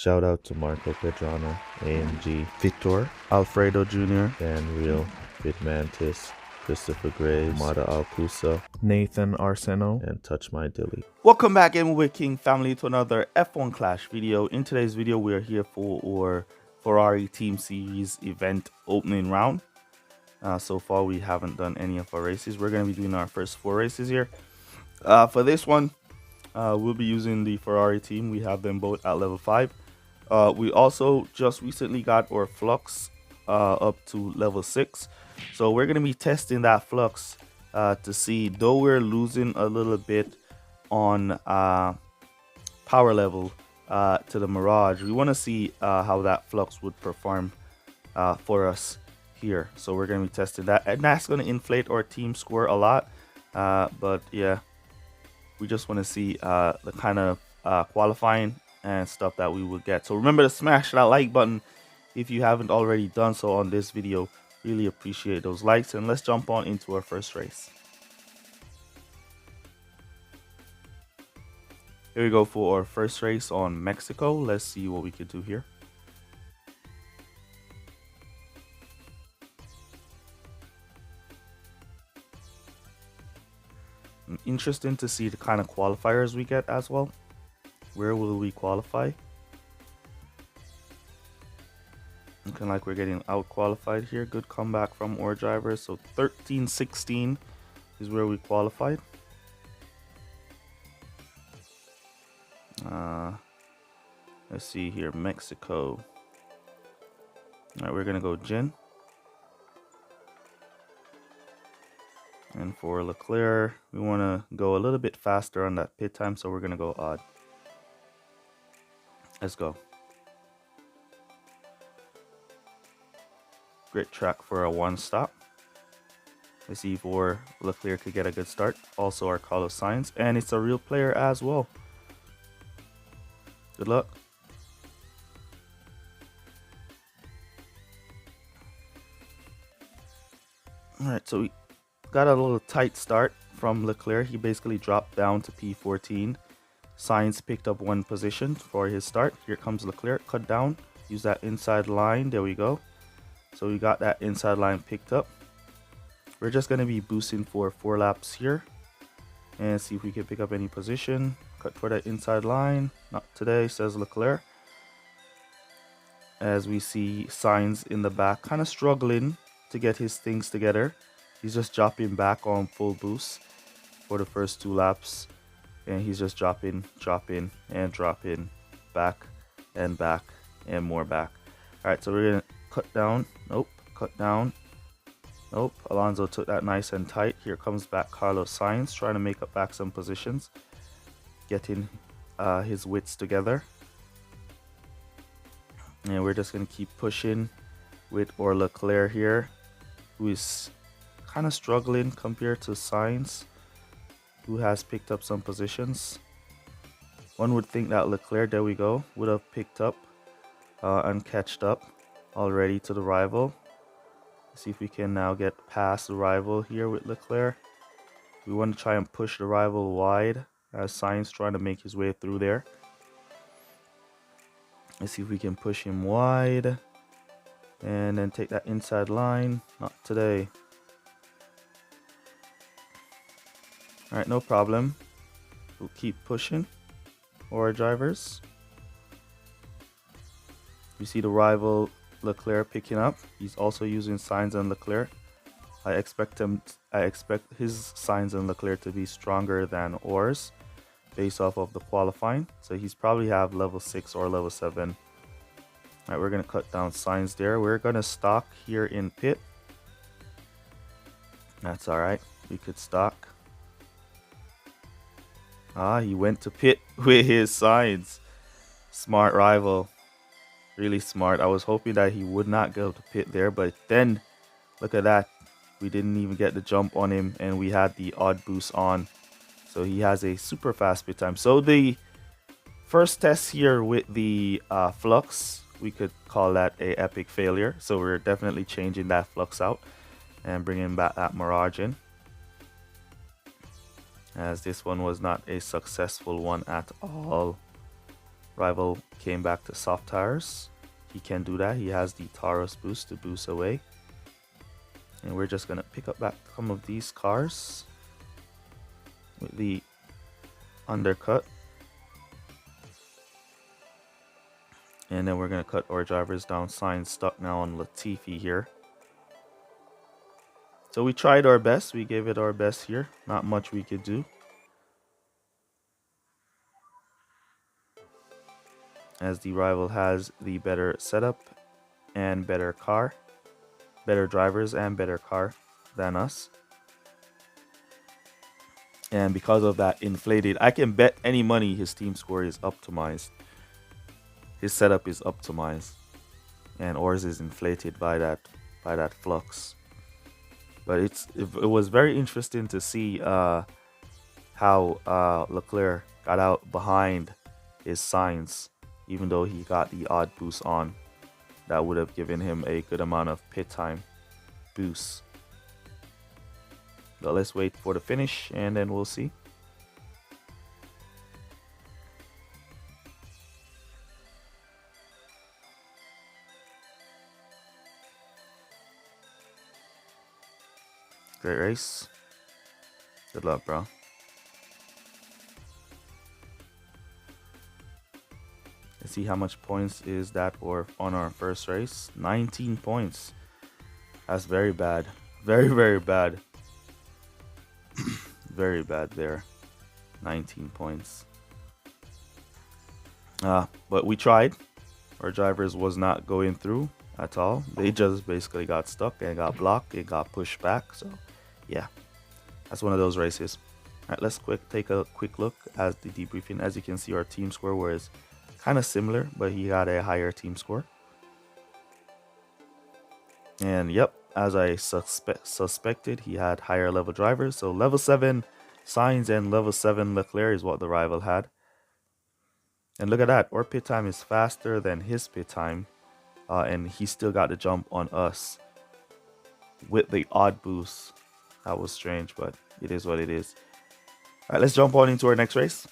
Shout out to Marco Pedrano, AMG, Victor, Alfredo Jr., Dan Real, Bitmantis, Christopher Graves, Mada Alcusa, Nathan Arseno, and Touch My Dilly. Welcome back in with King Family to another F1 Clash video. In today's video, we are here for our Ferrari Team Series event opening round. So far, we haven't done any of our races. We're going to be doing our first 4 races here. For this one, we'll be using the Ferrari team. We have them both at level 5. We also just recently got our Flux up to level 6. So we're going to be testing that Flux to see, though we're losing a little bit on power level to the Mirage, we want to see how that Flux would perform for us here. So we're going to be testing that, and that's going to inflate our team score a lot. But yeah, we just want to see the kind of qualifying and stuff that we would get. So remember to smash that like button if you haven't already done so on this video. Really appreciate those likes, and let's jump on into our first race. Here we go for our first race on Mexico. Let's see what we can do here. Interesting to see the kind of qualifiers we get as well. Where will we qualify? Looking like we're getting out qualified here. Good comeback from our drivers. So 13-16 is where we qualified. Let's see here, Mexico. All right, we're gonna go Jin. And for Leclerc, we want to go a little bit faster on that pit time, so we're gonna go odd. Let's go. Great track for a 1 stop. Let's see if our Leclerc could get a good start. Also our Carlos Sainz, and it's a real player as well. Good luck. Alright, so we got a little tight start from Leclerc. He basically dropped down to P14. Sainz picked up 1 position for his start. Here comes Leclerc, cut down, use that inside line. There we go. So we got that inside line picked up. We're just going to be boosting for 4 laps here and see if we can pick up any position. Cut for that inside line. Not today, says Leclerc. As we see Sainz in the back, kind of struggling to get his things together. He's just dropping back on full boost for the first 2 laps. And he's just dropping, and dropping, back, and more back. Alright, so we're going to cut down. Nope, cut down. Nope, Alonso took that nice and tight. Here comes back Carlos Sainz, trying to make up back some positions. Getting his wits together. And we're just going to keep pushing with our Leclerc here, who is kind of struggling compared to Sainz, who has picked up some positions. One would think that Leclerc, there we go, would have picked up and catched up already to the rival. Let's see if we can now get past the rival here with Leclerc. We want to try and push the rival wide as Sainz trying to make his way through there. Let's see if we can push him wide and then take that inside line. Not today. Alright, no problem. We'll keep pushing for our drivers. You see the rival Leclerc picking up. He's also using Sainz and Leclerc. I expect his Sainz and Leclerc to be stronger than ours based off of the qualifying. So he's probably have level 6 or level 7. Alright, we're gonna cut down Sainz there. We're gonna stock here in pit. That's alright. We could stock. He went to pit with his Sainz. Smart rival. Really smart. I was hoping that he would not go to pit there, but then look at that. We didn't even get the jump on him, and we had the odd boost on. So he has a super fast pit time. So the first test here with the Flux, we could call that a epic failure. So we're definitely changing that Flux out and bringing back that Mirage in, as this one was not a successful one at all. Rival came back to soft tires. He can do that. He has the Taurus boost to boost away. And we're just gonna pick up back some of these cars with the undercut. And then we're gonna cut our drivers down. Sainz stuck now on Latifi here. So we tried our best. We gave it our best here. Not much we could do, as the rival has the better setup and better car, better drivers and better car than us. And because of that inflated, I can bet any money his team score is optimized. His setup is optimized, and ours is inflated by that flux. But it was very interesting to see how Leclerc got out behind his Sainz, even though he got the odd boost on. That would have given him a good amount of pit time boost. But let's wait for the finish and then we'll see. Great race. Good luck, bro. Let's see how much points is that for on our first race. 19 points. That's very bad. Very, very bad. Very bad there. 19 points. But we tried. Our drivers was not going through at all. They just basically got stuck and got blocked and got pushed back. So yeah, that's one of those races. All right, let's take a quick look at the debriefing. As you can see, our team score was kind of similar, but he got a higher team score. And yep, as I suspected, he had higher level drivers. So level 7 Sainz and level 7 Leclerc is what the rival had. And look at that, our pit time is faster than his pit time. And he still got the jump on us with the odd boost. That was strange, but it is what it is. All right, let's jump on into our next race.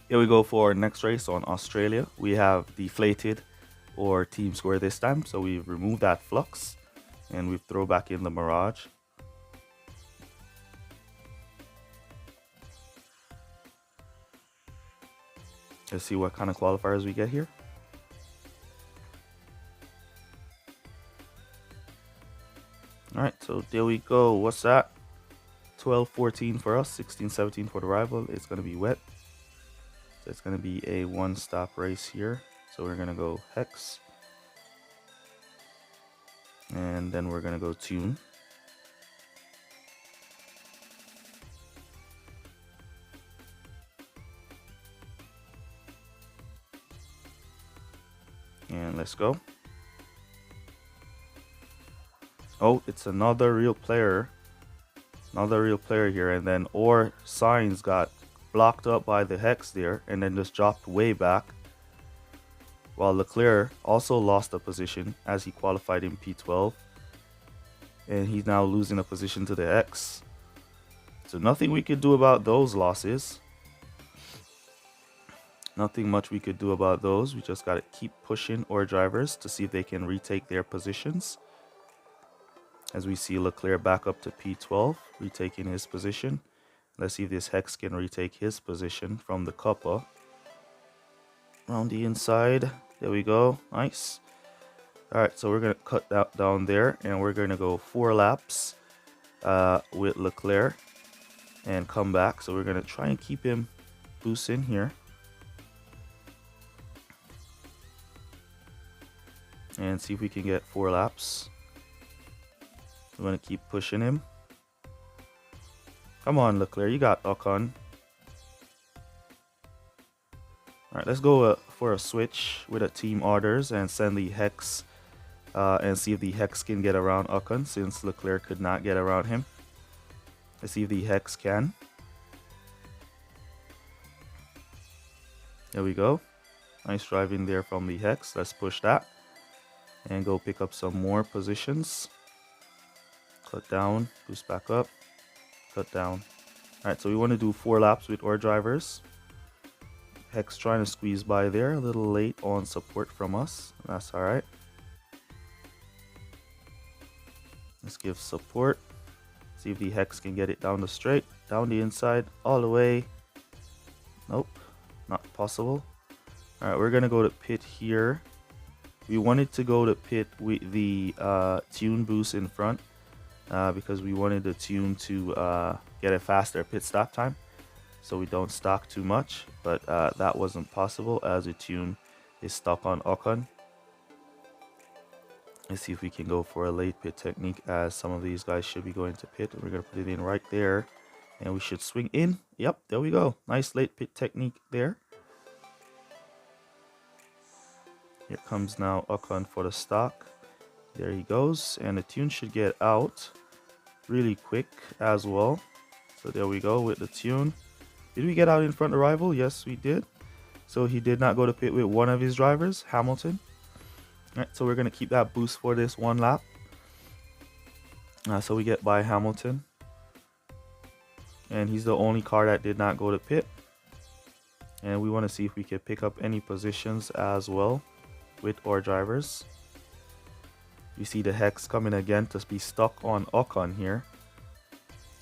Here we go for our next race on Australia. We have deflated our team score this time. So we've removed that flux and we've thrown back in the Mirage. Let's see what kind of qualifiers we get here. All right, so there we go. What's that? 12-14 for us, 16-17 for the rival. It's going to be wet. So it's going to be a one-stop race here. So we're going to go Hex. And then we're going to go Tune. And let's go. Oh, it's another real player. Another real player here. And then our Sainz got blocked up by the Hex there and then just dropped way back. While Leclerc also lost a position as he qualified in P12. And he's now losing a position to the Hex. So nothing we could do about those losses. Nothing much we could do about those. We just got to keep pushing our drivers to see if they can retake their positions. As we see Leclerc back up to P12, retaking his position. Let's see if this Hex can retake his position from the Cuppa. Around the inside. There we go. Nice. Alright, so we're going to cut that down there. And we're going to go 4 laps with Leclerc. And come back. So we're going to try and keep him boosting here. And see if we can get 4 laps. We're going to keep pushing him. Come on, Leclerc. You got Ocon. Alright, let's go for a switch with a team orders and send the Hex and see if the Hex can get around Ocon since Leclerc could not get around him. Let's see if the Hex can. There we go. Nice driving there from the Hex. Let's push that and go pick up some more positions. Cut down, boost back up, cut down. Alright, so we want to do 4 laps with our drivers. Hex trying to squeeze by there, a little late on support from us. That's alright. Let's give support. See if the Hex can get it down the straight, down the inside, all the way. Nope, not possible. Alright, we're gonna go to pit here. We wanted to go to pit with the tune boost in front because we wanted the tune to get a faster pit stop time so we don't stock too much, but that wasn't possible as the tune is stuck on Ocon. Let's see if we can go for a late pit technique, as some of these guys should be going to pit. We're going to put it in right there and we should swing in. Yep, there we go. Nice late pit technique there. Here comes now Ocon for the stock. There he goes, and the tune should get out really quick as well. So there we go with the tune. Did we get out in front of rival? Yes, we did. So he did not go to pit with one of his drivers, Hamilton. All right, so we're going to keep that boost for this 1 lap. So we get by Hamilton. And he's the only car that did not go to pit. And we want to see if we can pick up any positions as well with our drivers. You see the Hex coming again to be stuck on Ocon here.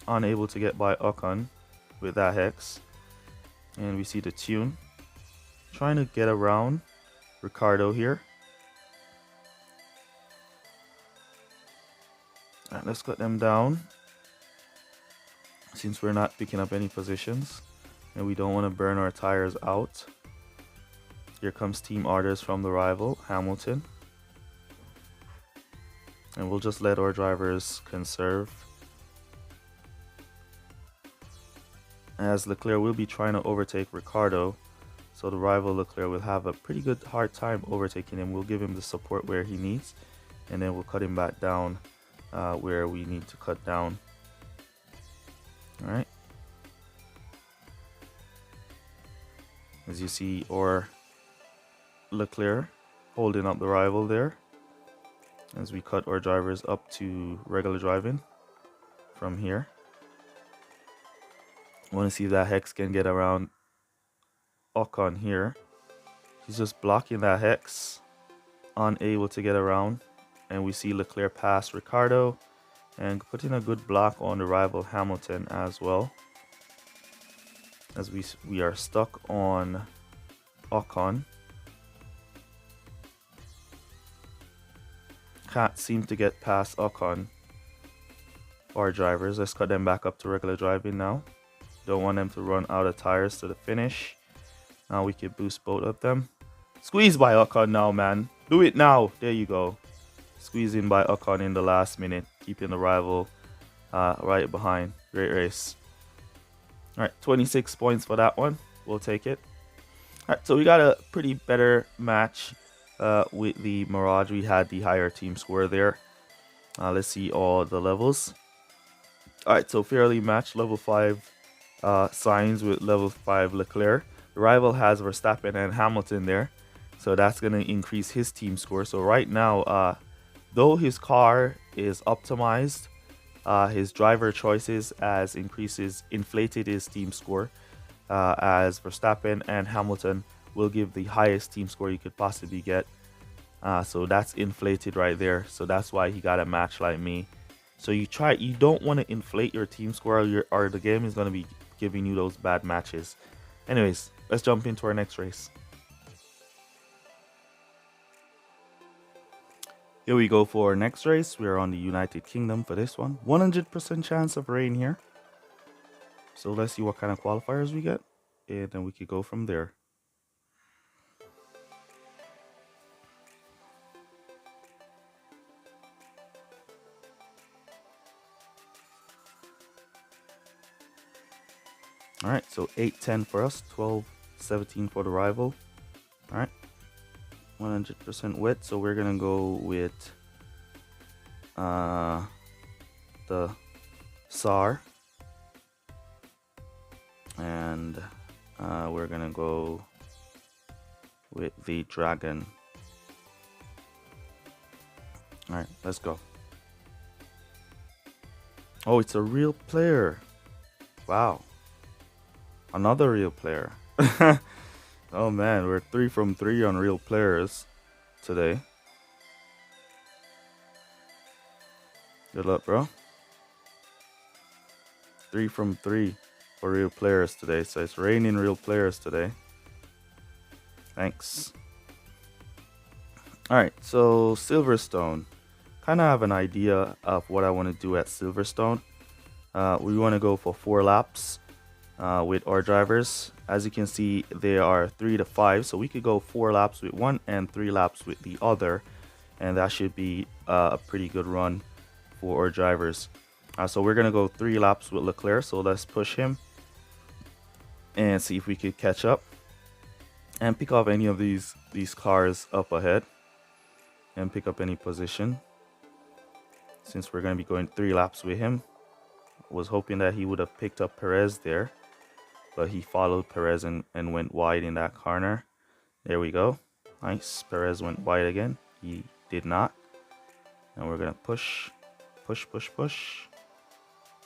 Unable to get by Ocon with that Hex. And we see the tune trying to get around Ricardo here. Alright, let's cut them down since we're not picking up any positions and we don't want to burn our tires out. Here comes team orders from the rival, Hamilton. And we'll just let our drivers conserve, as Leclerc will be trying to overtake Ricardo. So the rival Leclerc will have a pretty good hard time overtaking him. We'll give him the support where he needs, and then we'll cut him back down where we need to cut down. All right. As you see, our Leclerc holding up the rival there as we cut our drivers up to regular driving from here. I want to see if that Hex can get around Ocon here. He's just blocking that Hex, unable to get around. And we see Leclerc pass Ricardo and putting a good block on the rival Hamilton as well. As we are stuck on Ocon. Can't seem to get past Ocon. Our drivers, let's cut them back up to regular driving now. Don't want them to run out of tires to the finish. Now we can boost both of them. Squeeze by Ocon now, man. Do it now. There you go. Squeezing by Ocon in the last minute, keeping the rival right behind. Great race. All right, 26 points for that one. We'll take it. All right, so we got a pretty better match with the Mirage. We had the higher team score there. Let's see all the levels. All right, so fairly matched. Level 5 Sainz with level 5 Leclerc. The rival has Verstappen and Hamilton there, so that's going to increase his team score. So right now, though his car is optimized, his driver choices has inflated his team score, as Verstappen and Hamilton will give the highest team score you could possibly get. So that's inflated right there. So that's why he got a match like me. So you don't want to inflate your team score, or the game is going to be giving you those bad matches. Anyways, let's jump into our next race. Here we go for our next race. We are on the United Kingdom for this one. 100% chance of rain here. So let's see what kind of qualifiers we get, and then we could go from there. All right, so 8-10 for us, 12-17 for the rival. All right, 100% wet, so we're gonna go with the SAR, and we're gonna go with the Dragon. All right, let's go. Oh, it's a real player. Wow. Another real player. Oh man, we're 3 from 3 on real players today. Good luck, bro. 3 from 3 for real players today. So it's raining real players today. Thanks. Alright, so Silverstone. Kind of have an idea of what I want to do at Silverstone. We want to go for 4 laps with our drivers. As you can see, they are 3 to 5. So we could go 4 laps with one and 3 laps with the other. And that should be a pretty good run for our drivers. So we're going to go 3 laps with Leclerc. So let's push him and see if we could catch up and pick off any of these cars up ahead and pick up any position. Since we're going to be going 3 laps with him, was hoping that he would have picked up Perez there, but he followed Perez and went wide in that corner. There we go. Nice. Perez went wide again. He did not. And we're going to push.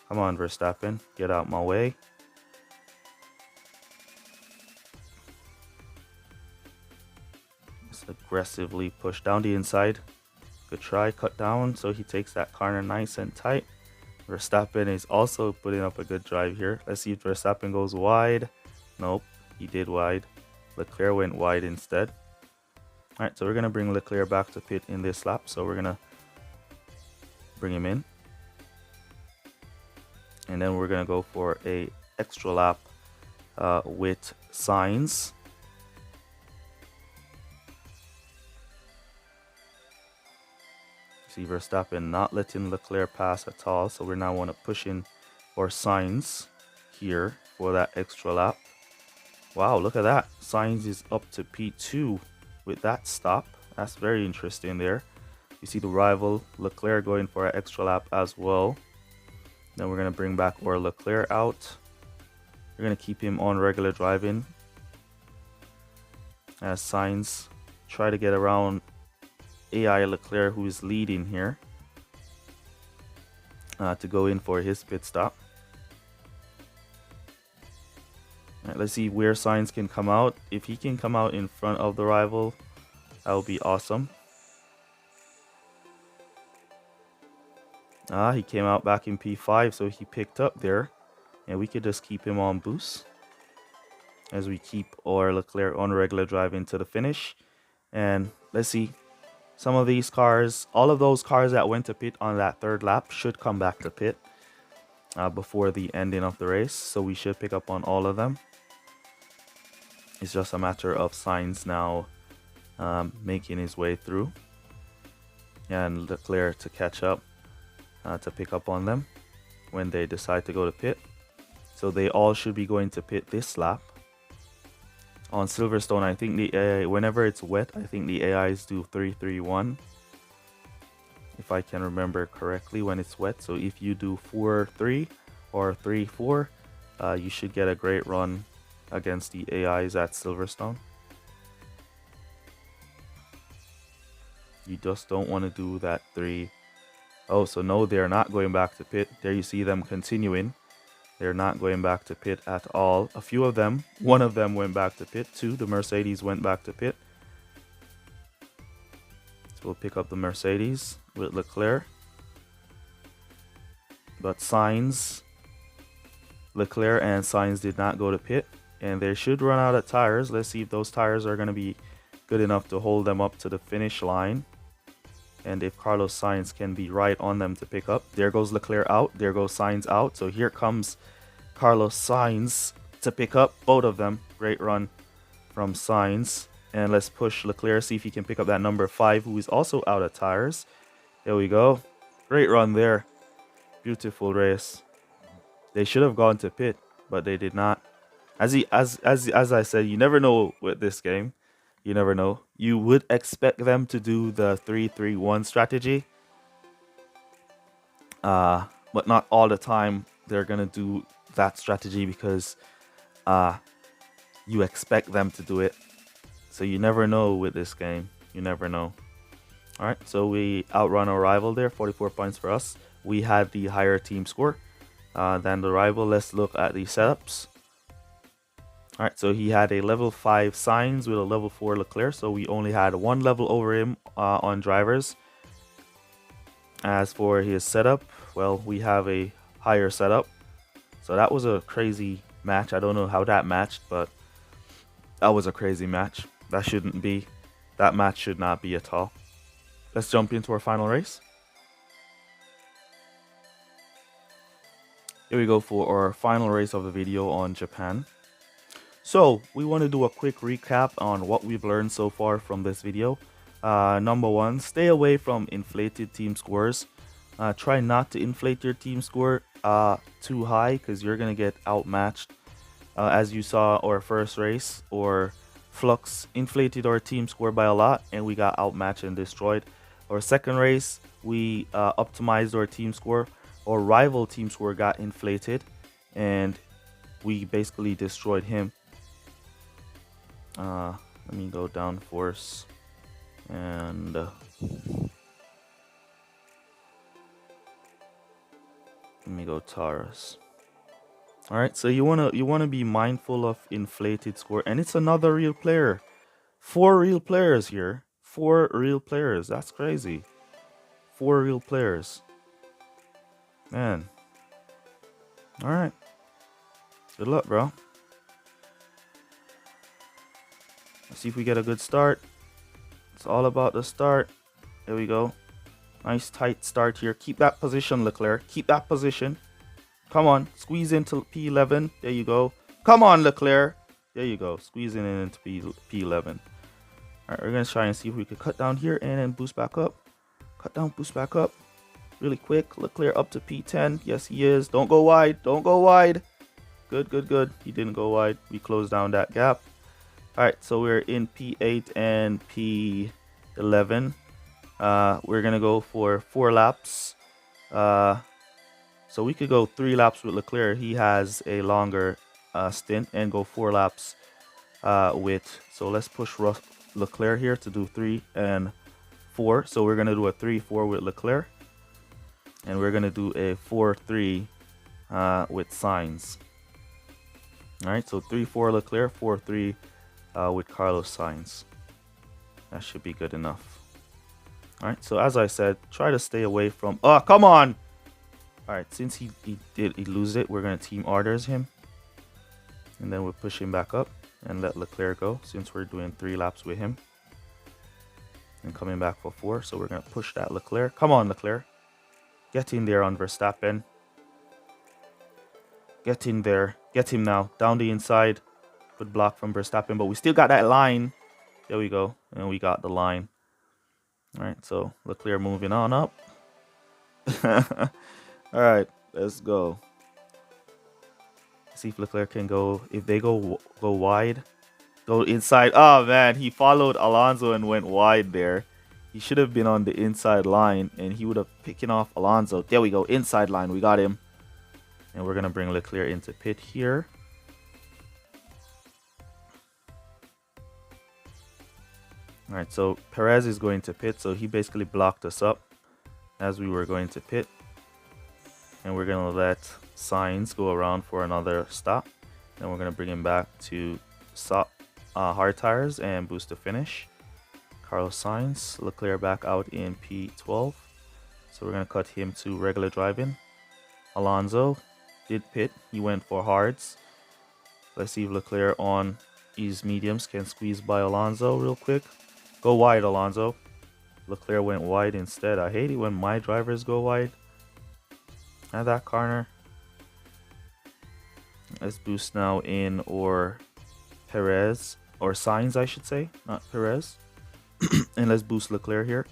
Come on, Verstappen. Get out my way. Let's aggressively push down the inside. Good try. Cut down so he takes that corner nice and tight. Verstappen is also putting up a good drive here. Let's see if Verstappen goes wide. Nope, he did wide. Leclerc went wide instead. Alright, so we're going to bring Leclerc back to pit in this lap. So we're going to bring him in. And then we're going to go for a extra lap with Sainz. See Verstappen not letting Leclerc pass at all, so we now want to push in for Sainz here for that extra lap. Wow, look at that. Sainz is up to P2 with that stop. That's very interesting there. You see the rival Leclerc going for an extra lap as well. Then we're going to bring back our Leclerc out. We're going to keep him on regular driving as Sainz try to get around AI Leclerc, who is leading here, to go in for his pit stop. Alright, let's see where Sainz can come out. If he can come out in front of the rival, that would be awesome. He came out back in P5, so he picked up there. And we could just keep him on boost as we keep our Leclerc on regular drive into the finish. And let's see. Some of these cars, all of those cars that went to pit on that 3rd lap should come back to pit before the ending of the race. So we should pick up on all of them. It's just a matter of Sainz now making his way through. And Leclerc to catch up to pick up on them when they decide to go to pit. So they all should be going to pit this lap. On Silverstone, I think the AI, whenever it's wet, I think the AIs do 3-3-1. If I can remember correctly, when it's wet. So if you do 4-3 or 3-4, you should get a great run against the AIs at Silverstone. You just don't want to do that 3. Oh, so no, they're not going back to pit. There you see them continuing. They're not going back to pit at all. A few of them, one of them went back to pit. 2, the Mercedes went back to pit. So we'll pick up the Mercedes with Leclerc. But Sainz, Leclerc and Sainz did not go to pit. And they should run out of tires. Let's see if those tires are going to be good enough to hold them up to the finish line. And if Carlos Sainz can be right on them to pick up. There goes Leclerc out. There goes Sainz out. So here comes Carlos Sainz to pick up both of them. Great run from Sainz. And let's push Leclerc, see if he can pick up that number 5, who is also out of tires. There we go. Great run there. Beautiful race. They should have gone to pit, but they did not. As I said, you never know with this game. You never know. You would expect them to do the 3-3-1 strategy. But not all the time they're going to do that strategy because you expect them to do it. So you never know with this game. You never know. Alright, so we outrun our rival there. 44 points for us. We had the higher team score than the rival. Let's look at the setups. All right, so he had a level 5 Sainz with a level 4 Leclerc, so we only had one level over him on drivers. As for his setup, well, we have a higher setup. So that was a crazy match. I don't know how that matched, but that was a crazy match. That match should not be at all. Let's jump into our final race. Here we go for our final race of the video on Japan. So we want to do a quick recap on what we've learned so far from this video. Number one, stay away from inflated team scores. Try not to inflate your team score too high because you're going to get outmatched. As you saw our first race, or Flux inflated our team score by a lot and we got outmatched and destroyed. Our second race, we optimized our team score. Our rival team score got inflated and we basically destroyed him. Let me go down force and let me go Taurus. All right, so you wanna be mindful of inflated score, and it's another real player. 4 real players here. 4 real players. That's crazy. 4 real players. Man. All right. Good luck, bro. Let's see if we get a good start. It's all about the start. There we go. Nice tight start here. Keep that position, Leclerc. Keep that position. Come on. Squeeze into P11. There you go. Come on, Leclerc. There you go. Squeezing in into P11. All right, we're going to try and see if we can cut down here and then boost back up. Cut down, boost back up. Really quick. Leclerc up to P10. Yes, he is. Don't go wide. Don't go wide. Good, good, good. He didn't go wide. We closed down that gap. All right, so we're in P8 and P11. We're going to go for 4 laps. So we could go 3 laps with Leclerc. He has a longer stint, and go 4 laps with. So let's push Leclerc here to do 3 and 4. So we're going to do a 3-4 with Leclerc. And we're going to do a 4-3 with Sainz. All right, so 3-4 Leclerc, 4-3 with Carlos Sainz. That should be good enough. All right, so as I said, try to stay away from. Oh, come on! All right, since he lose it, we're gonna team orders him, and then we'll push him back up and let Leclerc go. Since we're doing 3 laps with him and coming back for 4, so we're gonna push that Leclerc. Come on, Leclerc, get in there on Verstappen. Get in there, get him now down the inside. Good block from Verstappen, but we still got that line. There we go, and we got the line. All right, so Leclerc moving on up. All right, let's go. See if Leclerc can go. If they go wide, go inside. Oh man, he followed Alonso and went wide there. He should have been on the inside line, and he would have picking off Alonso. There we go, inside line. We got him, and we're gonna bring Leclerc into pit here. All right, so Perez is going to pit, so he basically blocked us up as we were going to pit. And we're going to let Sainz go around for another stop. Then we're going to bring him back to hard tires and boost to finish. Carlos Sainz, Leclerc back out in P12. So we're going to cut him to regular driving. Alonso did pit. He went for hards. Let's see if Leclerc on these mediums can squeeze by Alonso real quick. Go wide, Alonso. Leclerc went wide instead. I hate it when my drivers go wide. At that corner. Let's boost now in or Perez, or Sainz I should say, not Perez. And let's boost Leclerc here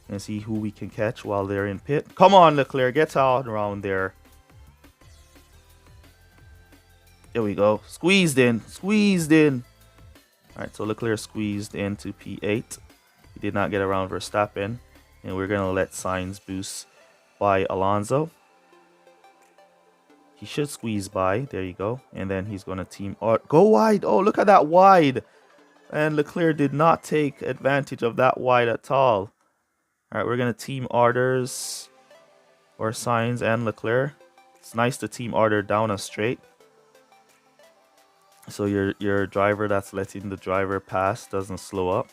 and see who we can catch while they're in pit. Come on, Leclerc, get out around there. There we go. Squeezed in. Squeezed in. All right, so Leclerc squeezed into P8. He did not get around Verstappen. And we're going to let Sainz boost by Alonso. He should squeeze by. There you go. And then he's going to team. Go wide. Oh, look at that wide. And Leclerc did not take advantage of that wide at all. All right, we're going to team orders or Sainz and Leclerc. It's nice to team order down a straight. so your driver that's letting the driver pass doesn't slow up.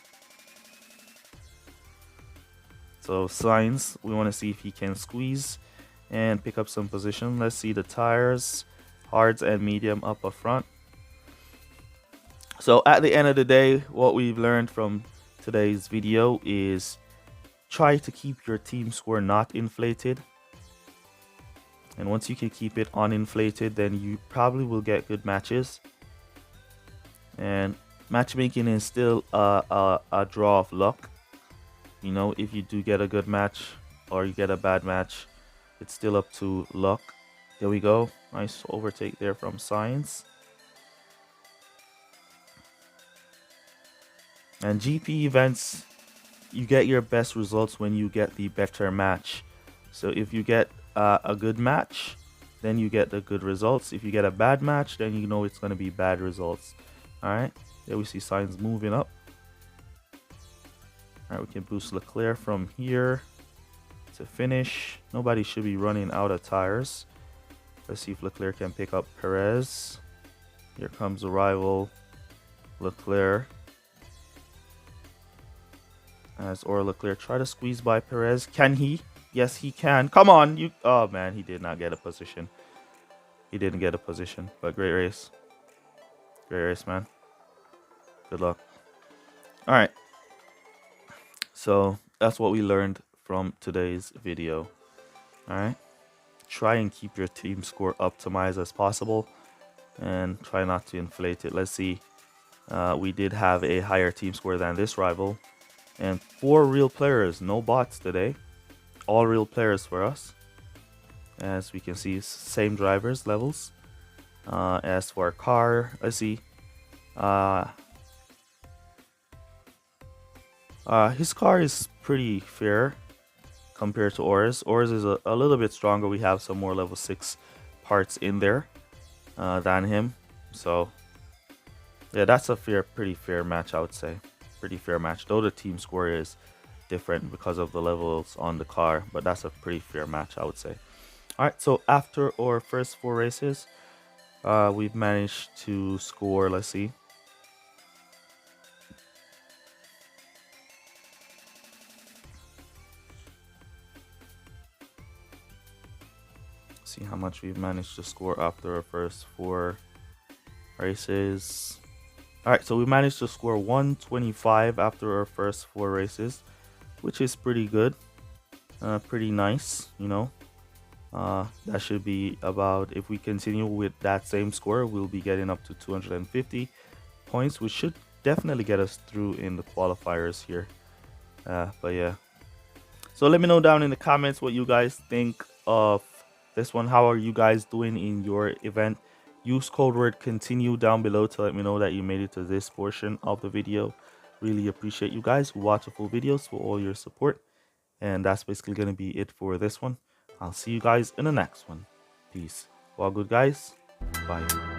So signs, we want to see if he can squeeze and pick up some position. Let's see the tires, hards and medium up front. So at the end of the day, what we've learned from today's video is try to keep your team score not inflated. And once you can keep it uninflated, then you probably will get good matches. And matchmaking is still a draw of luck. You know, if you do get a good match or you get a bad match, it's still up to luck. There we go. Nice overtake there from Science. And GP events, you get your best results when you get the better match. So if you get a good match, then you get the good results. If you get a bad match, then you know it's going to be bad results. All right, there we see Signs moving up. All right, we can boost Leclerc from here to finish. Nobody should be running out of tires. Let's see if Leclerc can pick up Perez. Here comes the rival Leclerc. As Leclerc try to squeeze by Perez. Can he? Yes, he can. Come on. You. Oh, man. He did not get a position. He didn't get a position. But great race. Great race, man. Good luck. All right. So that's what we learned from today's video. All right. Try and keep your team score optimized as possible. And try not to inflate it. Let's see. We did have a higher team score than this rival. And 4 real players, no bots today. All real players for us. As we can see, same drivers levels. As for our car, let's see. His car is pretty fair compared to ours. Ours is a little bit stronger. We have some more level 6 parts in there than him. So, yeah, that's a pretty fair match, I would say. Pretty fair match, though the team score is different because of the levels on the car, but that's a pretty fair match, I would say. All right, so after our first 4 races, we've managed to score, let's see, how much we've managed to score after our first 4 races. All right, so we managed to score 125 after our first 4 races, which is pretty good, pretty nice, you know. That should be about, if we continue with that same score, we'll be getting up to 250 points, which should definitely get us through in the qualifiers here. But yeah, so let me know down in the comments what you guys think of this one. How are you guys doing in your event? Use code word continue down below to let me know that you made it to this portion of the video. Really appreciate you guys who watch the full videos, for all your support. And that's basically going to be it for this one. I'll see you guys in the next one. Peace. All good, guys. Bye.